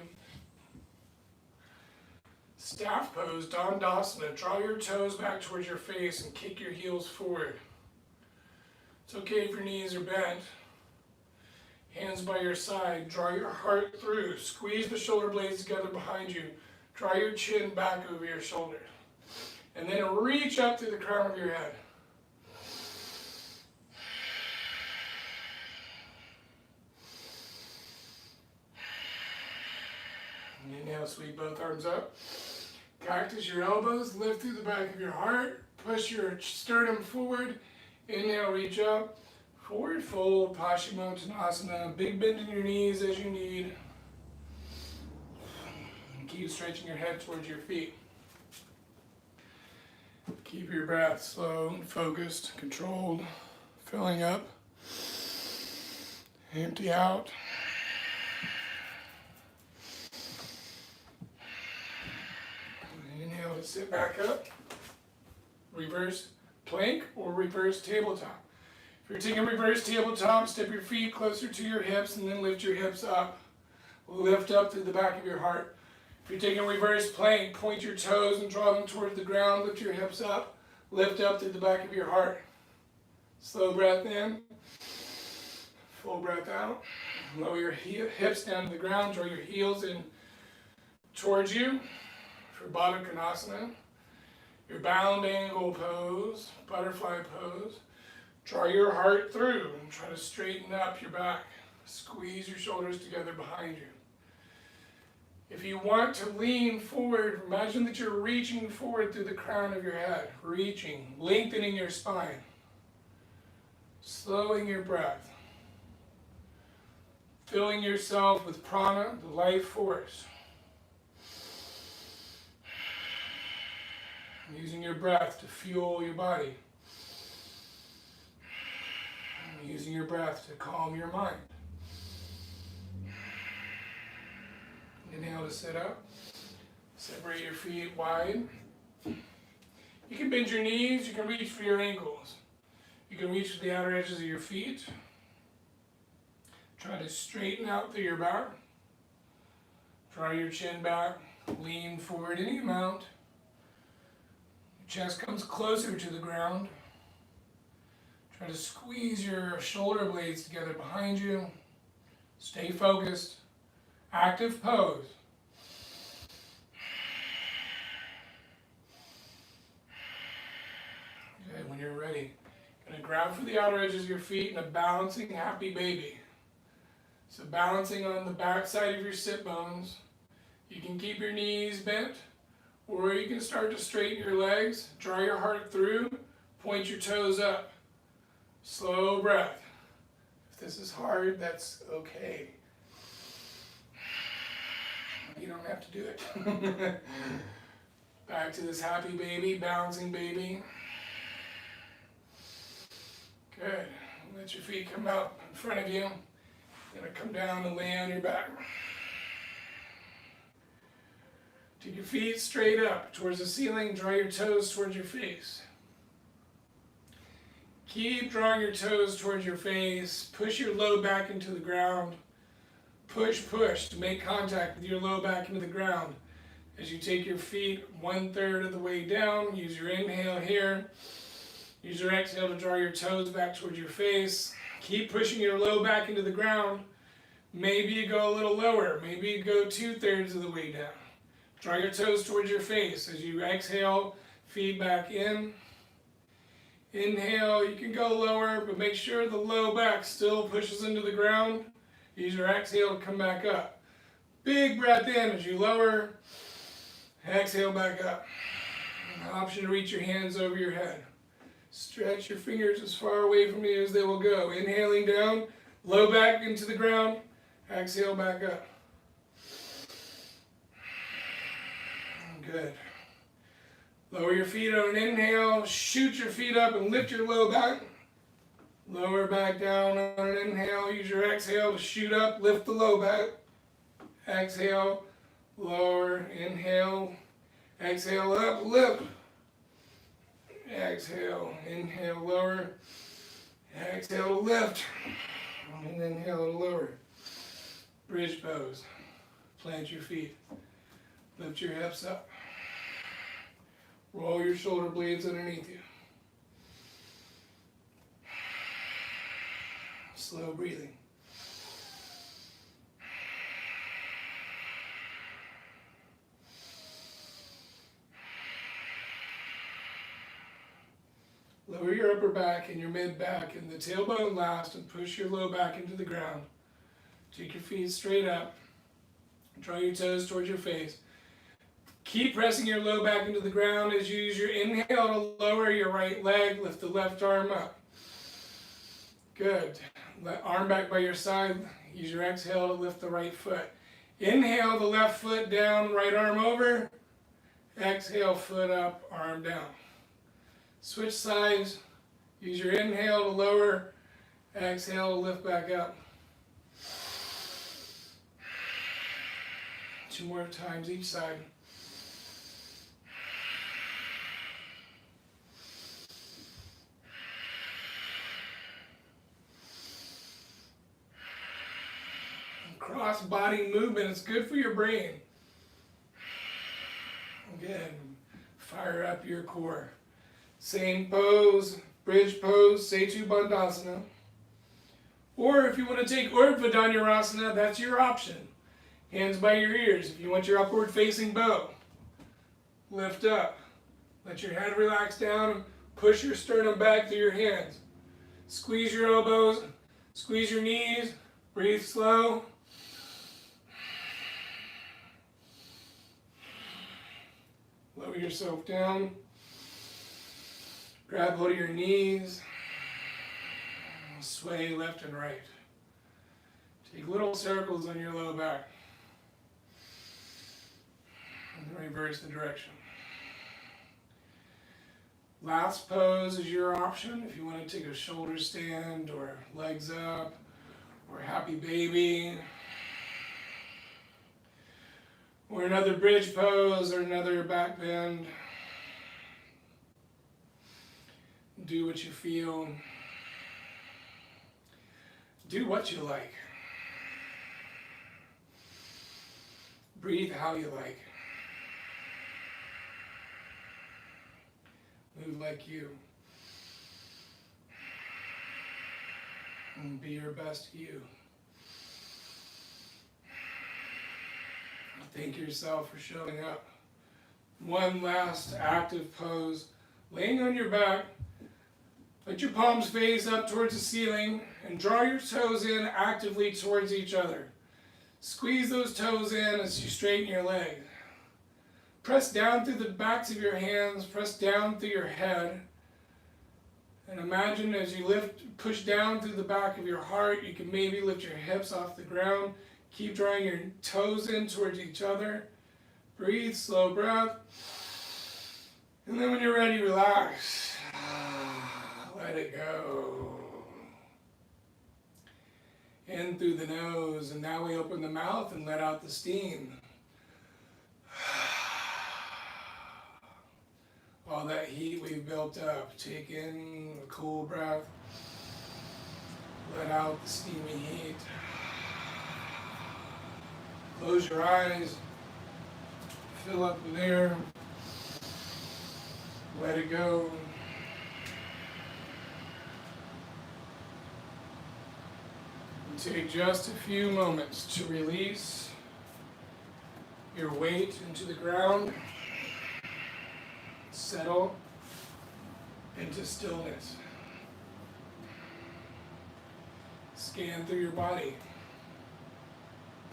Staff pose, Dandasana. Draw your toes back towards your face and kick your heels forward. It's okay if your knees are bent. Hands by your side. Draw your heart through. Squeeze the shoulder blades together behind you. Draw your chin back over your shoulders. And then reach up through the crown of your head. Inhale, sweep both arms up. Cactus your elbows. Lift through the back of your heart. Push your sternum forward. Inhale, reach up, forward fold, Paschimottanasana. Big bend in your knees as you need. And keep stretching your head towards your feet. Keep your breath slow and focused, controlled, filling up. Empty out. Inhale to sit back up. Reverse plank or reverse tabletop. If you're taking reverse tabletop, step your feet closer to your hips and then lift your hips up. Lift up through the back of your heart. If you're taking reverse plank, point your toes and draw them towards the ground. Lift your hips up. Lift up through the back of your heart. Slow breath in. Full breath out. Lower your hips down to the ground. Draw your heels in towards you for Baddha Konasana. Your bound angle pose, butterfly pose. Draw your heart through and try to straighten up your back. Squeeze your shoulders together behind you. If you want to lean forward, imagine that you're reaching forward through the crown of your head. Reaching, lengthening your spine. Slowing your breath. Filling yourself with prana, the life force. Using your breath to fuel your body. Using your breath to calm your mind. Inhale to sit up. Separate your feet wide. You can bend your knees. You can reach for your ankles. You can reach for the outer edges of your feet. Try to straighten out through your back. Draw your chin back. Lean forward any amount. Chest comes closer to the ground. Try to squeeze your shoulder blades together behind you. Stay focused. Active pose. Good. When you're ready, you're going to grab for the outer edges of your feet in a balancing happy baby. So balancing on the back side of your sit bones. You can keep your knees bent, or you can start to straighten your legs, draw your heart through, point your toes up. Slow breath. If this is hard, that's okay. You don't have to do it. Back to this happy baby, balancing baby. Good. Let your feet come out in front of you. You're going to come down and lay on your back. Take your feet straight up towards the ceiling. Draw your toes towards your face. Keep drawing your toes towards your face. Push your low back into the ground. Push, push to make contact with your low back into the ground. As you take your feet 1/3 of the way down, use your inhale here. Use your exhale to draw your toes back towards your face. Keep pushing your low back into the ground. Maybe you go a little lower. Maybe you go 2/3 of the way down. Draw your toes towards your face. As you exhale, feet back in. Inhale, you can go lower, but make sure the low back still pushes into the ground. Use your exhale to come back up. Big breath in as you lower. Exhale back up. An option to reach your hands over your head. Stretch your fingers as far away from you as they will go. Inhaling down, low back into the ground. Exhale back up. Good. Lower your feet on an inhale. Shoot your feet up and lift your low back. Lower back down on an inhale. Use your exhale to shoot up. Lift the low back. Exhale. Lower. Inhale. Exhale up. Lift. Exhale. Inhale. Lower. Exhale to lift. And inhale to lower. Bridge pose. Plant your feet. Lift your hips up. Roll your shoulder blades underneath you. Slow breathing. Lower your upper back and your mid back and the tailbone last and push your low back into the ground. Take your feet straight up. Draw your toes towards your face. Keep pressing your low back into the ground as you use your inhale to lower your right leg. Lift the left arm up. Good. Arm back by your side. Use your exhale to lift the right foot. Inhale the left foot down, right arm over. Exhale, foot up, arm down. Switch sides. Use your inhale to lower. Exhale to lift back up. 2 more times each side. Cross body movement, it's good for your brain. Again, fire up your core. Same pose, bridge pose, Setu Bandhasana. Or if you want to take Urdhva Dhanurasana, that's your option. Hands by your ears. If you want your upward facing bow, lift up. Let your head relax down. Push your sternum back through your hands. Squeeze your elbows. Squeeze your knees. Breathe slow. Lower yourself down. Grab hold of your knees. Sway left and right. Take little circles on your low back. And reverse the direction. Last pose is your option. If you want to take a shoulder stand or legs up or happy baby. Or another bridge pose or another back bend. Do what you feel. Do what you like. Breathe how you like. Move like you. And be your best you. Thank yourself for showing up. One last active pose. Laying on your back. Let your palms face up towards the ceiling and draw your toes in actively towards each other. Squeeze those toes in as you straighten your legs. Press down through the backs of your hands, press down through your head. And imagine as you push down through the back of your heart, you can maybe lift your hips off the ground. Keep drawing your toes in towards each other. Breathe, slow breath. And then when you're ready, relax. Let it go. In through the nose, and now we open the mouth and let out the steam. All that heat we've built up, take in a cool breath, let out the steamy heat. Close your eyes, fill up with air, let it go. And take just a few moments to release your weight into the ground. Settle into stillness. Scan through your body,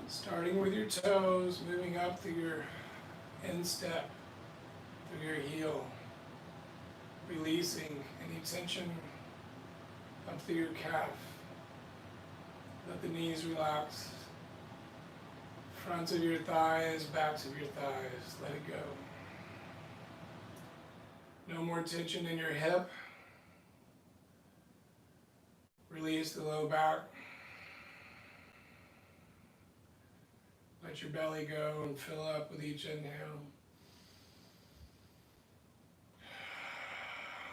starting with your toes, moving up through your instep, through your heel, releasing any tension up through your calf. Let the knees relax, fronts of your thighs, backs of your thighs, let it go. No more tension in your hip. Release the low back. Let your belly go and fill up with each inhale.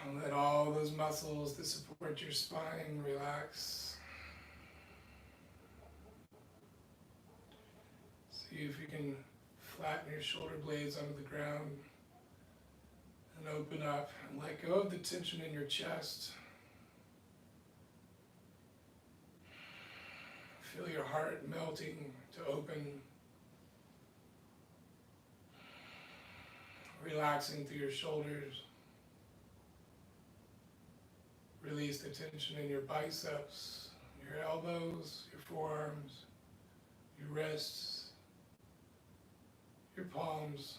And let all those muscles that support your spine relax. See if you can flatten your shoulder blades onto the ground. And open up and let go of the tension in your chest. Feel your heart melting to open. Relaxing through your shoulders. Release the tension in your biceps, your elbows, your forearms, your wrists, your palms.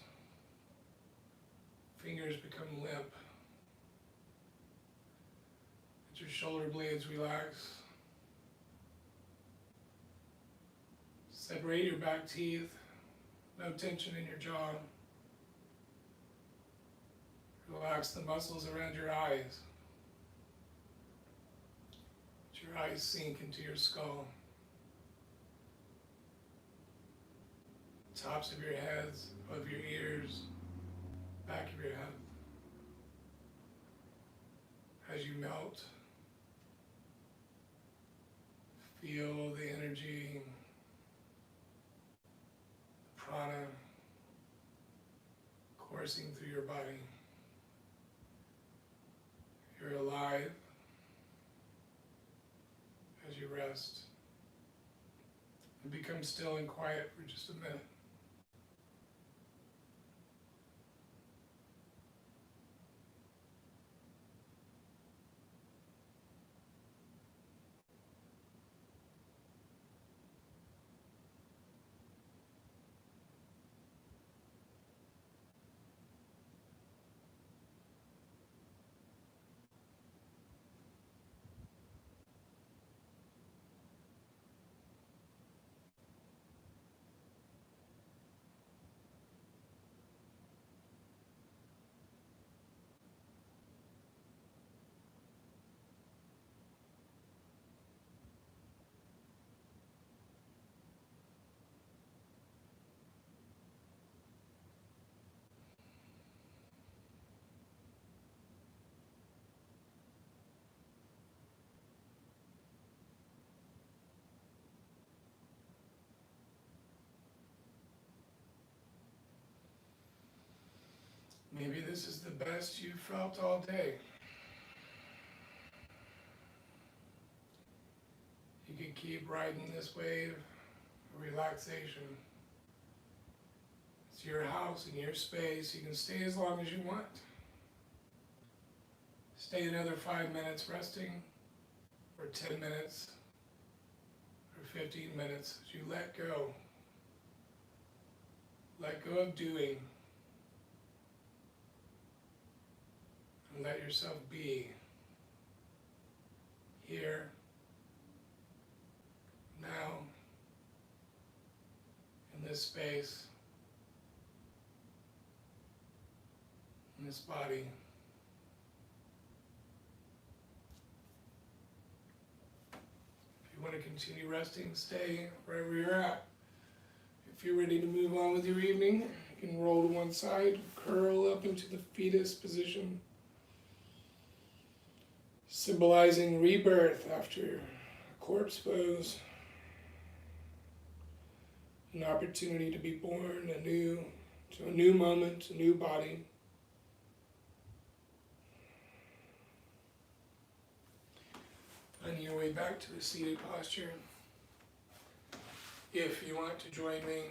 Fingers become limp. Let your shoulder blades relax. Separate your back teeth. No tension in your jaw. Relax the muscles around your eyes. Let your eyes sink into your skull. Tops of your heads, above your ears. Back of your head. As you melt, feel the energy, the prana coursing through your body. You're alive as you rest. And become still and quiet for just a minute. Maybe this is the best you've felt all day. You can keep riding this wave of relaxation. It's your house and your space. You can stay as long as you want. stay another 5 minutes resting, or 10 minutes, or 15 minutes as you let go. Let go of doing. And let yourself be here, now, in this space, in this body. If you want to continue resting, stay wherever you're at. If you're ready to move on with your evening, you can roll to one side, curl up into the fetus position, symbolizing rebirth after a corpse pose, an opportunity to be born anew, to a new moment, a new body. On your way back to the seated posture, if you want to join me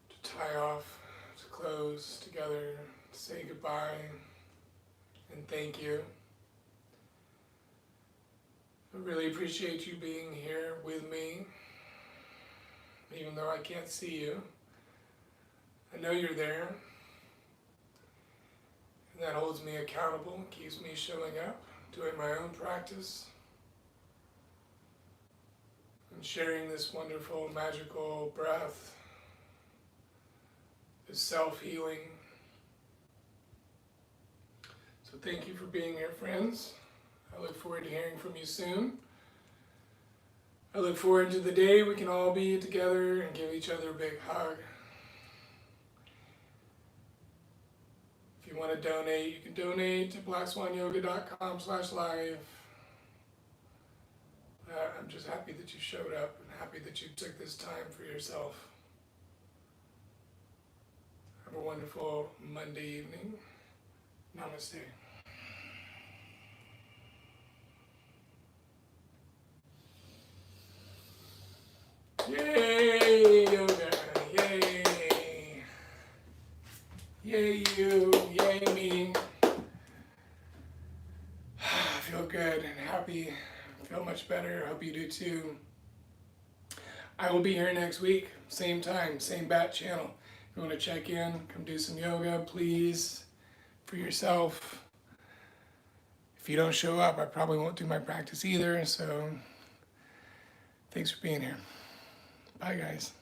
to tie off, to close together, to say goodbye and thank you. I really appreciate you being here with me, even though I can't see you. I know you're there, and that holds me accountable, keeps me showing up, doing my own practice, and sharing this wonderful, magical breath, this self-healing. So thank you for being here, friends. I look forward to hearing from you soon. I look forward to the day we can all be together and give each other a big hug. If you want to donate, you can donate to blackswanyoga.com/live. I'm just happy that you showed up and happy that you took this time for yourself. Have a wonderful Monday evening. Namaste. Yay, yoga, yay. Yay you, yay me. I feel good and happy, I feel much better, I hope you do too. I will be here next week, same time, same bat channel. If you want to check in, come do some yoga, please, for yourself. If you don't show up, I probably won't do my practice either, so thanks for being here. Bye, guys.